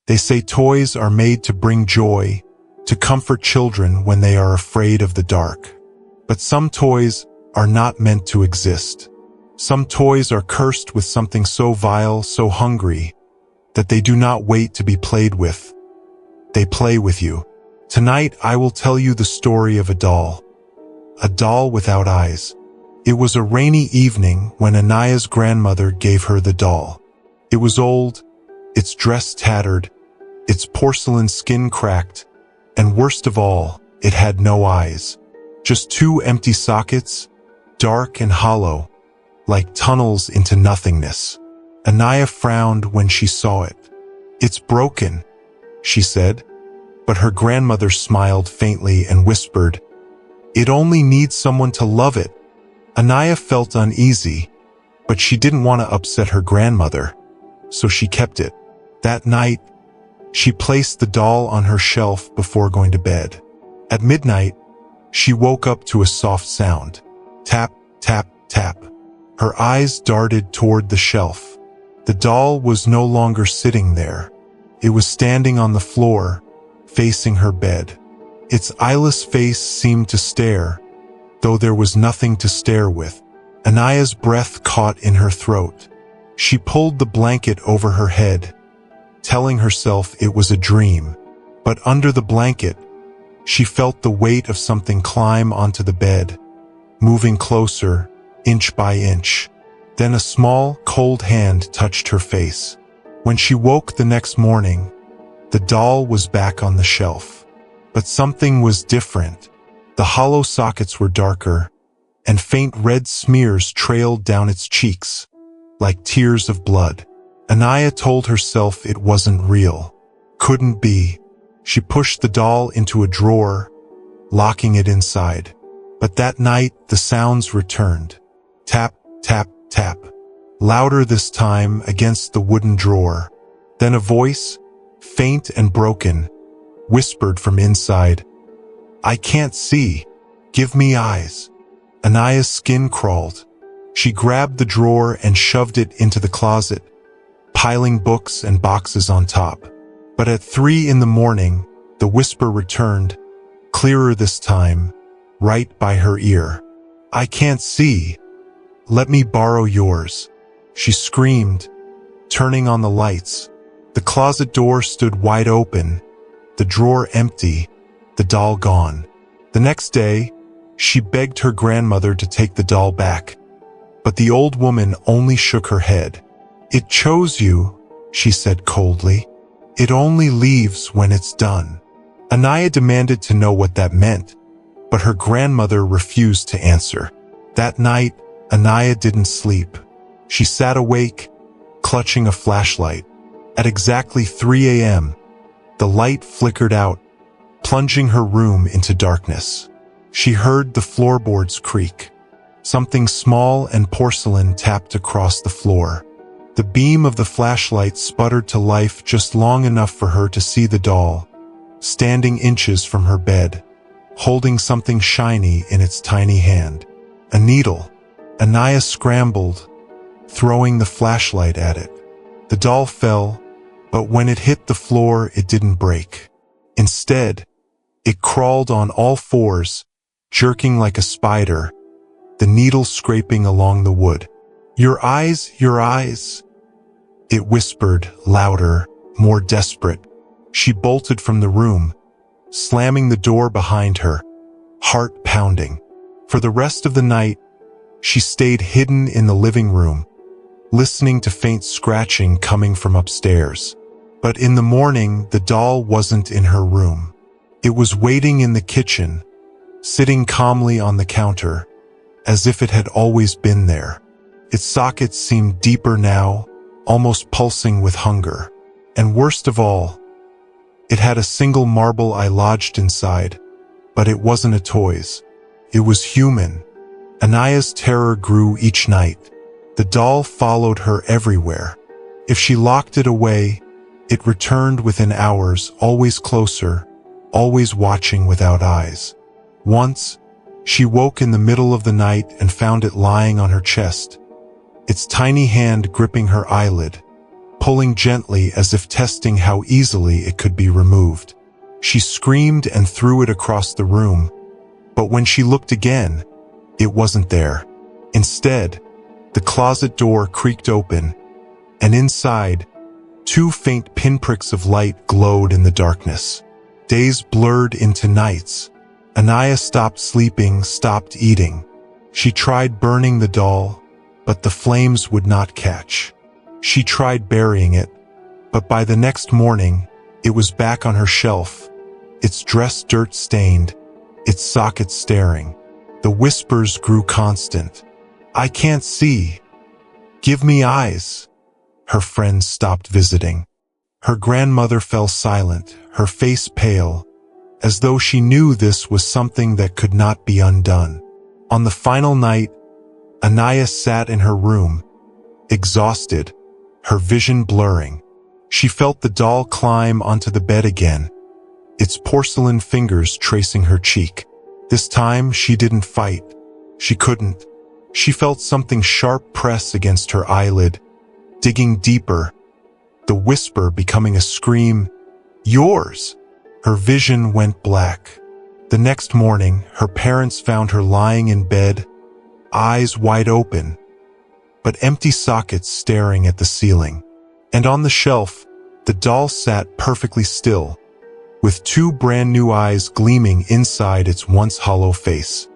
They say toys are made to bring joy, to comfort children when they are afraid of the dark. But some toys are not meant to exist. Some toys are cursed with something so vile, so hungry, that they do not wait to be played with. They play with you. Tonight I will tell you the story of a doll. A doll without eyes. It was a rainy evening when Anaya's grandmother gave her the doll. It was old, its dress tattered, its porcelain skin cracked, and worst of all, it had no eyes. Just two empty sockets, dark and hollow, like tunnels into nothingness. Anaya frowned when she saw it. "It's broken," she said, but her grandmother smiled faintly and whispered, "It only needs someone to love it." Anaya felt uneasy, but she didn't want to upset her grandmother, so she kept it. That night, she placed the doll on her shelf before going to bed. At midnight, she woke up to a soft sound. Tap, tap, tap. Her eyes darted toward the shelf. The doll was no longer sitting there. It was standing on the floor, facing her bed. Its eyeless face seemed to stare, though there was nothing to stare with. Anaya's breath caught in her throat. She pulled the blanket over her head, telling herself it was a dream. But under the blanket, she felt the weight of something climb onto the bed, moving closer, inch by inch. Then a small, cold hand touched her face. When she woke the next morning, the doll was back on the shelf. But something was different. The hollow sockets were darker, and faint red smears trailed down its cheeks, like tears of blood. Anaya told herself it wasn't real. Couldn't be. She pushed the doll into a drawer, locking it inside. But that night, the sounds returned. Tap, tap, tap. Louder this time against the wooden drawer. Then a voice, faint and broken, whispered from inside, "I can't see. Give me eyes." Anaya's skin crawled. She grabbed the drawer and shoved it into the closet, piling books and boxes on top. But at 3 in the morning, the whisper returned, clearer this time, right by her ear. "I can't see. Let me borrow yours." She screamed, turning on the lights. The closet door stood wide open, the drawer empty, the doll gone. The next day, she begged her grandmother to take the doll back. But the old woman only shook her head. "It chose you," she said coldly. "It only leaves when it's done." Anaya demanded to know what that meant, but her grandmother refused to answer. That night, Anaya didn't sleep. She sat awake, clutching a flashlight. At exactly 3 a.m., the light flickered out, plunging her room into darkness. She heard the floorboards creak. Something small and porcelain tapped across the floor. The beam of the flashlight sputtered to life just long enough for her to see the doll, standing inches from her bed, holding something shiny in its tiny hand. A needle. Anaya scrambled, throwing the flashlight at it. The doll fell, but when it hit the floor, it didn't break. Instead, it crawled on all fours, jerking like a spider, the needle scraping along the wood. Your eyes, it whispered, louder, more desperate. She bolted from the room, slamming the door behind her, heart pounding. For the rest of the night, she stayed hidden in the living room, listening to faint scratching coming from upstairs. But in the morning, the doll wasn't in her room. It was waiting in the kitchen, sitting calmly on the counter, as if it had always been there. Its sockets seemed deeper now, almost pulsing with hunger. And worst of all, it had a single marble eye lodged inside, but it wasn't a toy's. It was human. Anaya's terror grew each night. The doll followed her everywhere. If she locked it away, it returned within hours, always closer, always watching without eyes. Once, she woke in the middle of the night and found it lying on her chest, its tiny hand gripping her eyelid, pulling gently as if testing how easily it could be removed. She screamed and threw it across the room, but when she looked again, it wasn't there. Instead, the closet door creaked open, and inside, 2 faint pinpricks of light glowed in the darkness. Days blurred into nights. Anaya stopped sleeping, stopped eating. She tried burning the doll, but the flames would not catch. She tried burying it, but by the next morning, it was back on her shelf, its dress dirt-stained, its sockets staring. The whispers grew constant. "I can't see. Give me eyes." Her friends stopped visiting. Her grandmother fell silent, her face pale, as though she knew this was something that could not be undone. On the final night, Anaya sat in her room, exhausted, her vision blurring. She felt the doll climb onto the bed again, its porcelain fingers tracing her cheek. This time, she didn't fight. She couldn't. She felt something sharp press against her eyelid, digging deeper, the whisper becoming a scream, "Yours!" Her vision went black. The next morning, her parents found her lying in bed, eyes wide open, but empty sockets staring at the ceiling. And on the shelf, the doll sat perfectly still, with 2 brand new eyes gleaming inside its once hollow face.